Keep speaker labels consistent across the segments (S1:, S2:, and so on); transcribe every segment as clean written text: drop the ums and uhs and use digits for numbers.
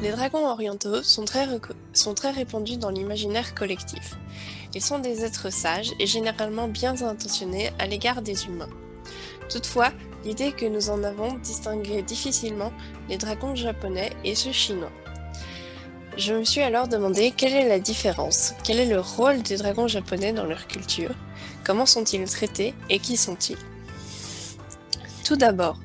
S1: Les dragons orientaux sont très répandus dans l'imaginaire collectif. Ils sont des êtres sages et généralement bien intentionnés à l'égard des humains. Toutefois, l'idée que nous en avons distingué difficilement les dragons japonais et ceux chinois. Je me suis alors demandé quelle est la différence, quel est le rôle des dragons japonais dans leur culture, comment sont-ils traités et qui sont-ils? Tout d'abord,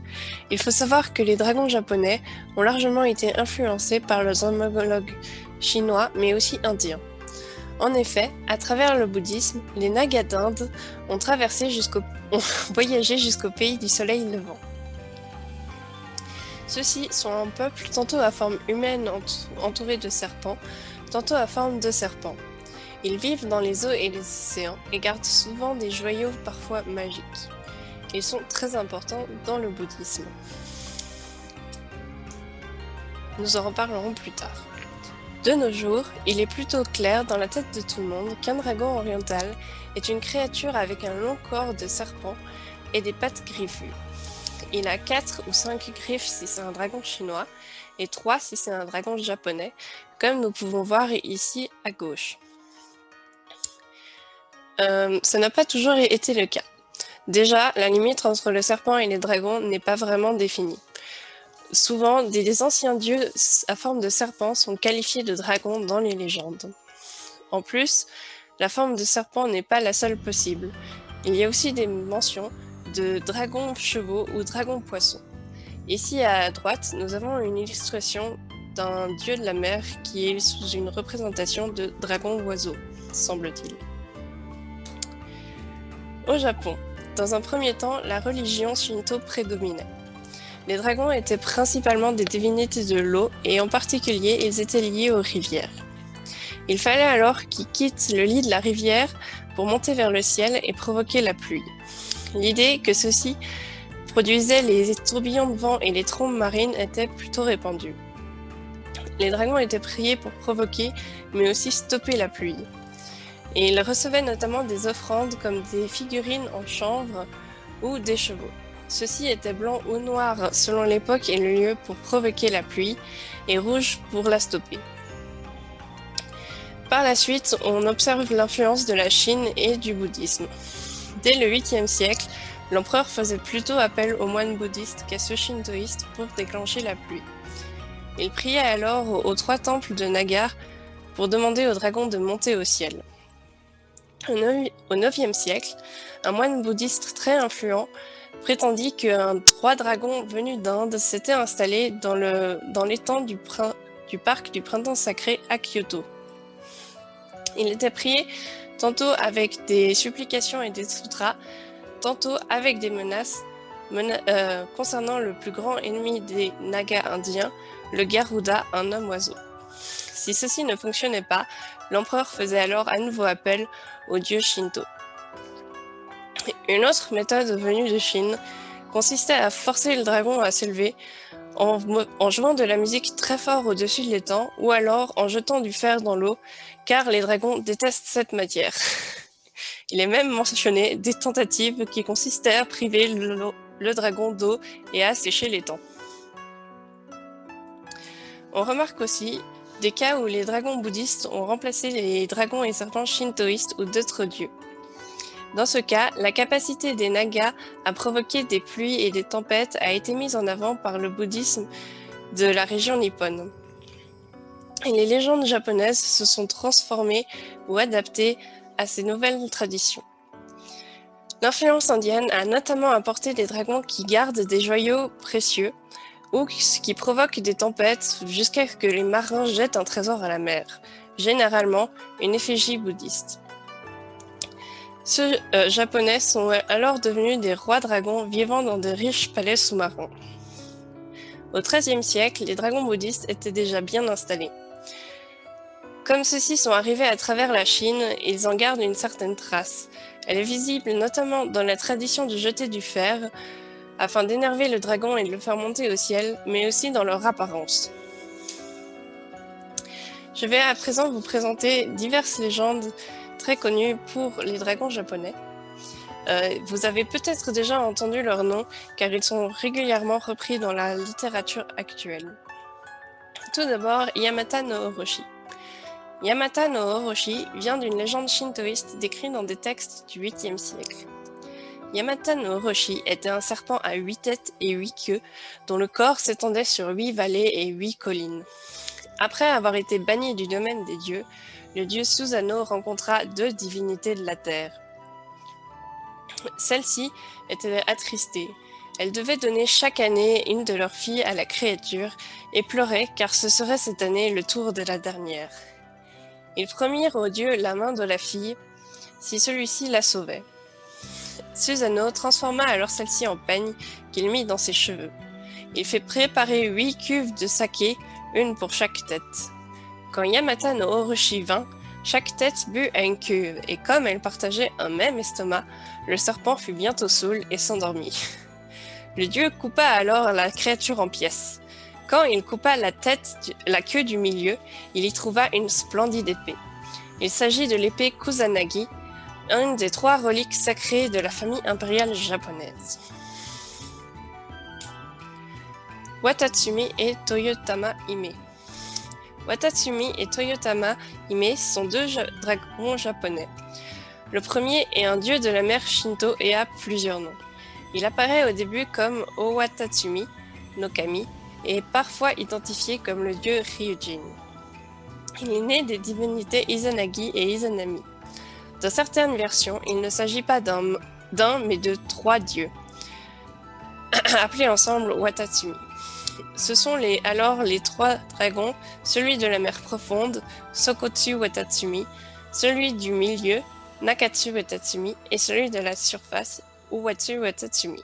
S1: il faut savoir que les dragons japonais ont largement été influencés par leurs homologues chinois mais aussi indiens. En effet, à travers le bouddhisme, les Nagas d'Inde ont voyagé jusqu'au pays du soleil levant. Ceux-ci sont un peuple tantôt à forme humaine entouré de serpents, tantôt à forme de serpents. Ils vivent dans les eaux et les océans et gardent souvent des joyaux parfois magiques. Ils sont très importants dans le bouddhisme. Nous en reparlerons plus tard. De nos jours, il est plutôt clair dans la tête de tout le monde qu'un dragon oriental est une créature avec un long corps de serpent et des pattes griffues. Il a 4 ou 5 griffes si c'est un dragon chinois et 3 si c'est un dragon japonais, comme nous pouvons voir ici à gauche. Ça n'a pas toujours été le cas. Déjà, la limite entre le serpent et les dragons n'est pas vraiment définie. Souvent, des anciens dieux à forme de serpent sont qualifiés de dragons dans les légendes. En plus, la forme de serpent n'est pas la seule possible. Il y a aussi des mentions de dragons chevaux ou dragons poissons. Ici à droite, nous avons une illustration d'un dieu de la mer qui est sous une représentation de dragon oiseau, semble-t-il. Au Japon, dans un premier temps, la religion shinto prédominait. Les dragons étaient principalement des divinités de l'eau et en particulier ils étaient liés aux rivières. Il fallait alors qu'ils quittent le lit de la rivière pour monter vers le ciel et provoquer la pluie. L'idée que ceux-ci produisaient les tourbillons de vent et les trombes marines était plutôt répandue. Les dragons étaient priés pour provoquer mais aussi stopper la pluie. Et ils recevaient notamment des offrandes comme des figurines en chanvre ou des chevaux. Ceux-ci étaient blancs ou noirs selon l'époque et le lieu pour provoquer la pluie, et rouges pour la stopper. Par la suite, on observe l'influence de la Chine et du bouddhisme. Dès le 8e siècle, l'empereur faisait plutôt appel aux moines bouddhistes qu'à ceux shintoïstes pour déclencher la pluie. Il priait alors aux 3 temples de Naga pour demander aux dragons de monter au ciel. Au 9e siècle, un moine bouddhiste très influent prétendit qu'un roi dragon venu d'Inde s'était installé dans l'étang du parc du printemps sacré à Kyoto. Il était prié tantôt avec des supplications et des sutras, tantôt avec des menaces concernant le plus grand ennemi des Nagas indiens, le Garuda, un homme-oiseau. Si ceci ne fonctionnait pas, l'empereur faisait alors à nouveau appel au dieu Shinto. Une autre méthode venue de Chine consistait à forcer le dragon à s'élever en jouant de la musique très fort au-dessus de l'étang ou alors en jetant du fer dans l'eau, car les dragons détestent cette matière. Il est même mentionné des tentatives qui consistaient à priver le dragon d'eau et à assécher l'étang. On remarque aussi des cas où les dragons bouddhistes ont remplacé les dragons et serpents shintoïstes ou d'autres dieux. Dans ce cas, la capacité des Nagas à provoquer des pluies et des tempêtes a été mise en avant par le bouddhisme de la région nippone. Et les légendes japonaises se sont transformées ou adaptées à ces nouvelles traditions. L'influence indienne a notamment apporté des dragons qui gardent des joyaux précieux ou qui provoquent des tempêtes jusqu'à ce que les marins jettent un trésor à la mer, généralement une effigie bouddhiste. Ceux japonais sont alors devenus des rois dragons vivant dans de riches palais sous-marins. Au XIIIe siècle, les dragons bouddhistes étaient déjà bien installés. Comme ceux-ci sont arrivés à travers la Chine, ils en gardent une certaine trace. Elle est visible notamment dans la tradition de jeter du fer, afin d'énerver le dragon et de le faire monter au ciel, mais aussi dans leur apparence. Je vais à présent vous présenter diverses légendes très connues pour les dragons japonais. Vous avez peut-être déjà entendu leurs noms, car ils sont régulièrement repris dans la littérature actuelle. Tout d'abord, Yamata no Orochi. Yamata no Orochi vient d'une légende shintoïste décrite dans des textes du 8e siècle. Yamata no Orochi était un serpent à 8 têtes et 8 queues, dont le corps s'étendait sur 8 vallées et 8 collines. Après avoir été banni du domaine des dieux, le dieu Susanoo rencontra 2 divinités de la terre. Celles-ci étaient attristées. Elles devaient donner chaque année une de leurs filles à la créature et pleuraient car ce serait cette année le tour de la dernière. Ils promirent au dieu la main de la fille si celui-ci la sauvait. Susanoo transforma alors celle-ci en peigne qu'il mit dans ses cheveux. Il fit préparer 8 cuves de saké, une pour chaque tête. Quand Yamata no Orochi vint, chaque tête but à une cuve, et comme elles partageaient un même estomac, le serpent fut bientôt saoul et s'endormit. Le dieu coupa alors la créature en pièces. Quand il coupa la queue du milieu, il y trouva une splendide épée. Il s'agit de l'épée Kusanagi, une des 3 reliques sacrées de la famille impériale japonaise. Watatsumi et Toyotama Hime. Watatsumi et Toyotama Hime sont 2 dragons japonais. Le premier est un dieu de la mer Shinto et a plusieurs noms. Il apparaît au début comme Owatatsumi no Kami et est parfois identifié comme le dieu Ryujin. Il est né des divinités Izanagi et Izanami. Dans certaines versions, il ne s'agit pas d'un mais de 3 dieux, appelés ensemble Watatsumi. Ce sont alors les 3 dragons, celui de la mer profonde, Sokotsu Watatsumi, celui du milieu, Nakatsu Watatsumi, et celui de la surface, Uwatsu Watatsumi.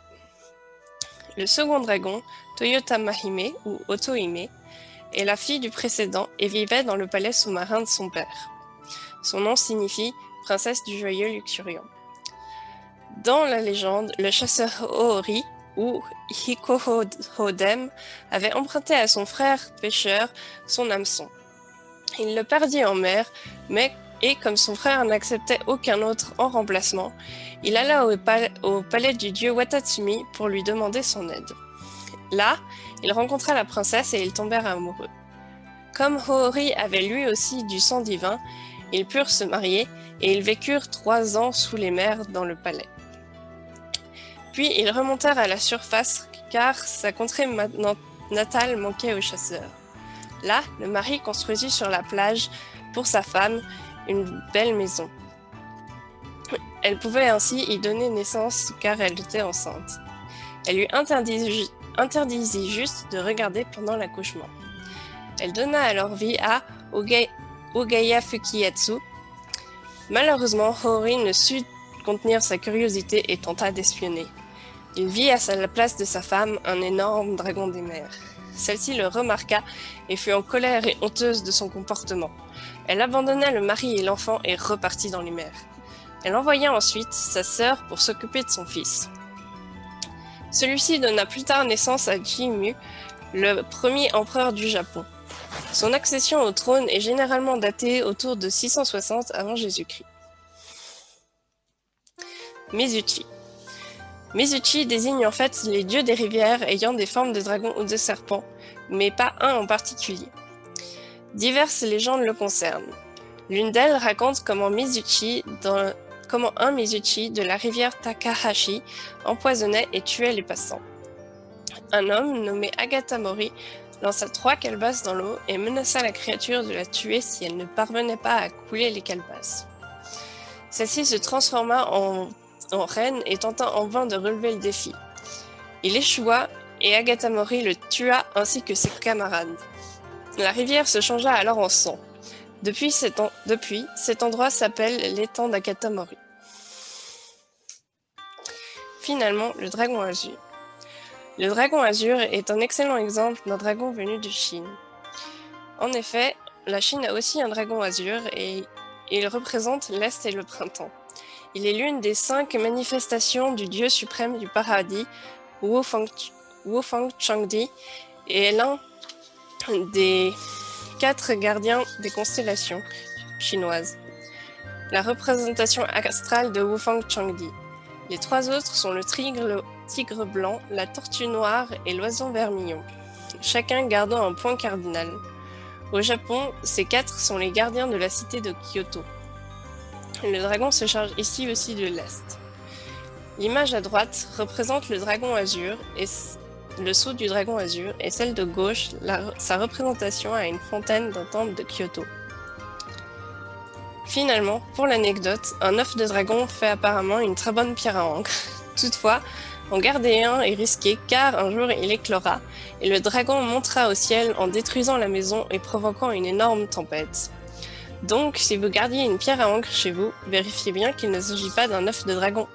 S1: Le second dragon, Toyotama Hime ou Otohime, est la fille du précédent et vivait dans le palais sous-marin de son père. Son nom signifie princesse du joyeux luxuriant. Dans la légende, le chasseur Ohori, ou Hikohodem, avait emprunté à son frère pêcheur son hameçon. Il le perdit en mer, et comme son frère n'acceptait aucun autre en remplacement, il alla au palais du dieu Watatsumi pour lui demander son aide. Là, il rencontra la princesse et ils tombèrent amoureux. Comme Ohori avait lui aussi du sang divin, ils purent se marier et ils vécurent 3 ans sous les mers dans le palais. Puis ils remontèrent à la surface car sa contrée natale manquait aux chasseurs. Là, le mari construisit sur la plage pour sa femme une belle maison. Elle pouvait ainsi y donner naissance car elle était enceinte. Elle lui interdisit juste de regarder pendant l'accouchement. Elle donna alors vie à Ogaya Fukiyatsu. Malheureusement, Hori ne sut contenir sa curiosité et tenta d'espionner. Il vit à la place de sa femme un énorme dragon des mers. Celle-ci le remarqua et fut en colère et honteuse de son comportement. Elle abandonna le mari et l'enfant et repartit dans les mers. Elle envoya ensuite sa sœur pour s'occuper de son fils. Celui-ci donna plus tard naissance à Jimmu, le premier empereur du Japon. Son accession au trône est généralement datée autour de 660 avant Jésus-Christ. Mizuchi. Mizuchi désigne en fait les dieux des rivières ayant des formes de dragons ou de serpents, mais pas un en particulier. Diverses légendes le concernent. L'une d'elles raconte comment un Mizuchi de la rivière Takahashi empoisonnait et tuait les passants. Un homme nommé Agatamori lança 3 calebasses dans l'eau et menaça la créature de la tuer si elle ne parvenait pas à couler les calebasses. Celle-ci se transforma en reine et tenta en vain de relever le défi. Il échoua et Agatamori le tua ainsi que ses camarades. La rivière se changea alors en sang. Depuis, cet endroit s'appelle l'étang d'Agatamori. Finalement, le dragon azur. Le dragon azur est un excellent exemple d'un dragon venu de Chine. En effet, la Chine a aussi un dragon azur et il représente l'Est et le printemps. Il est l'une des 5 manifestations du dieu suprême du paradis, Wufangchangdi, et est l'un des 4 gardiens des constellations chinoises. La représentation astrale de Wufangchangdi. Les 3 autres sont le tigre blanc, la tortue noire et l'oiseau vermillon, chacun gardant un point cardinal. Au Japon, ces 4 sont les gardiens de la cité de Kyoto. Le dragon se charge ici aussi de l'Est. L'image à droite représente le dragon azur et le sceau du dragon azur, et celle de gauche, sa représentation à une fontaine d'un temple de Kyoto. Finalement, pour l'anecdote, un œuf de dragon fait apparemment une très bonne pierre à encre. Toutefois, en garder un est risqué car un jour il éclora et le dragon montera au ciel en détruisant la maison et provoquant une énorme tempête. Donc, si vous gardiez une pierre à encre chez vous, vérifiez bien qu'il ne s'agit pas d'un œuf de dragon.